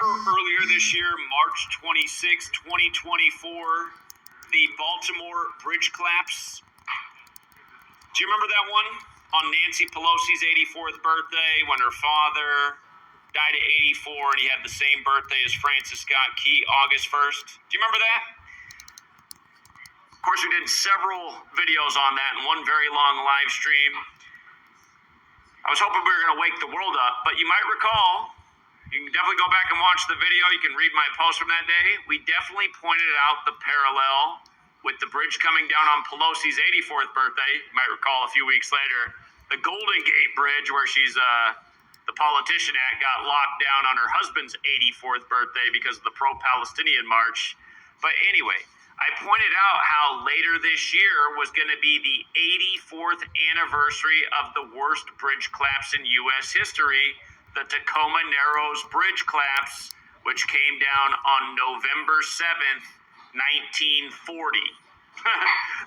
remember earlier this year, March 26, 2024, the Baltimore bridge collapse? Do you remember that one? On Nancy Pelosi's 84th birthday, when her father died at 84 and he had the same birthday as Francis Scott Key, August 1st. Do you remember that? Of course, we did several videos on that and one very long live stream. I was hoping we were going to wake the world up, but you might recall, you can definitely go back and watch the video. You can read my post from that day. We definitely pointed out the parallel with the bridge coming down on Pelosi's 84th birthday. You might recall a few weeks later, the Golden Gate Bridge, where she's the politician at, got locked down on her husband's 84th birthday because of the pro-Palestinian march. But anyway, I pointed out how later this year was going to be the 84th anniversary of the worst bridge collapse in U.S. history, the Tacoma Narrows Bridge collapse, which came down on November 7th, 1940.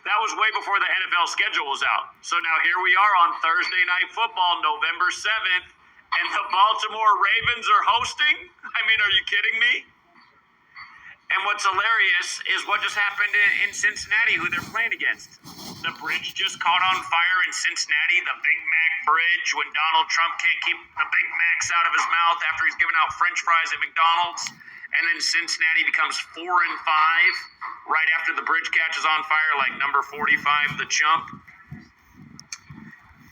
That was way before the NFL schedule was out. So now here we are on Thursday Night Football, November 7th, and the Baltimore Ravens are hosting? I mean, are you kidding me? And what's hilarious is what just happened in Cincinnati, who they're playing against. The bridge just caught on fire in Cincinnati, the Big Mac Bridge, when Donald Trump can't keep the Big Macs out of his mouth after he's giving out French fries at McDonald's. And then Cincinnati becomes 4-5 right after the bridge catches on fire, like number 45, the chump.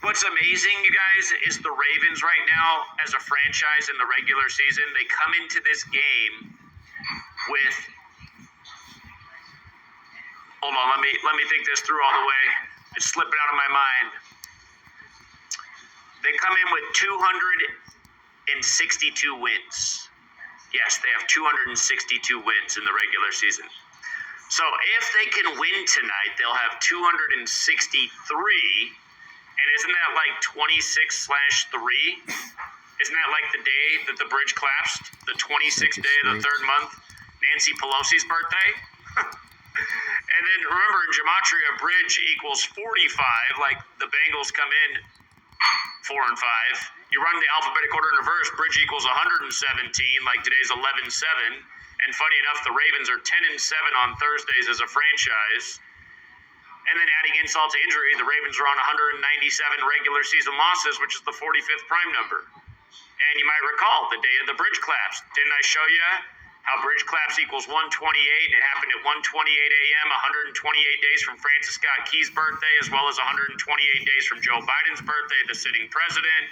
What's amazing, you guys, is the Ravens right now, as a franchise in the regular season, they come into this game with, hold on, let me think this through all the way. It's slipping out of my mind. They come in with 262 wins. Yes, they have 262 wins in the regular season. So if they can win tonight, they'll have 263. And isn't that like 26/3? Isn't that like the day that the bridge collapsed? The 26th day of the third month? Nancy Pelosi's birthday? And then remember, in gematria, bridge equals 45, like the Bengals come in 4 and 5. You run the alphabetical order in reverse, bridge equals 117, like today's 11-7. And funny enough, the Ravens are 10-7 on Thursdays as a franchise. And then adding insult to injury, the Ravens are on 197 regular season losses, which is the 45th prime number. And you might recall the day of the bridge collapse. Didn't I show you how bridge collapse equals 128? It happened at 1:28 a.m., 128 days from Francis Scott Key's birthday, as well as 128 days from Joe Biden's birthday, the sitting president.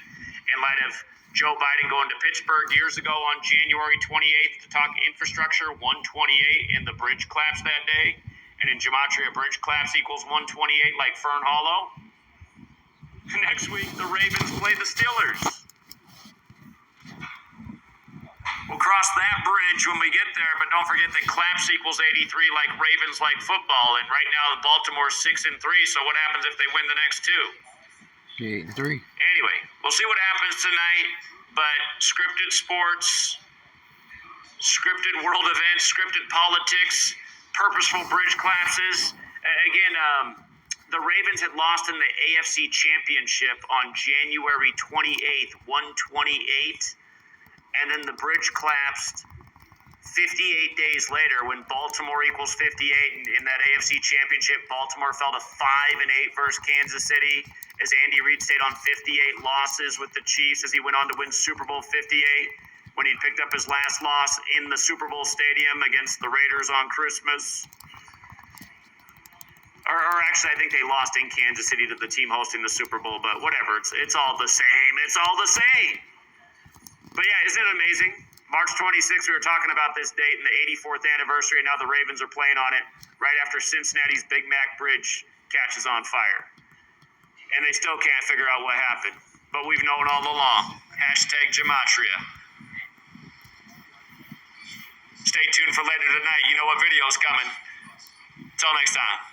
In light of Joe Biden going to Pittsburgh years ago on January 28th to talk infrastructure, 128, and the bridge collapse that day. And in gematria, bridge collapse equals 128, like Fern Hollow. Next week, the Ravens play the Steelers. We'll cross that bridge when we get there, but don't forget that collapse equals 83, like Ravens like football. And right now, Baltimore's 6-3. So what happens if they win the next two? 8-3. Anyway, we'll see what happens tonight. But scripted sports, scripted world events, scripted politics, purposeful bridge collapses. Again, the Ravens had lost in the AFC Championship on January 28th, 128. And then the bridge collapsed 58 days later when Baltimore equals 58. And in that AFC Championship, Baltimore fell to 5-8 versus Kansas City as Andy Reid stayed on 58 losses with the Chiefs as he went on to win Super Bowl 58 when he picked up his last loss in the Super Bowl stadium against the Raiders on Christmas. Or actually, I think they lost in Kansas City to the team hosting the Super Bowl, but whatever. It's all the same. It's all the same. But yeah, isn't it amazing? March 26th, we were talking about this date and the 84th anniversary, and now the Ravens are playing on it right after Cincinnati's Big Mac Bridge catches on fire. And they still can't figure out what happened. But we've known all along. #gematria. Stay tuned for later tonight. You know what video's coming. Until next time.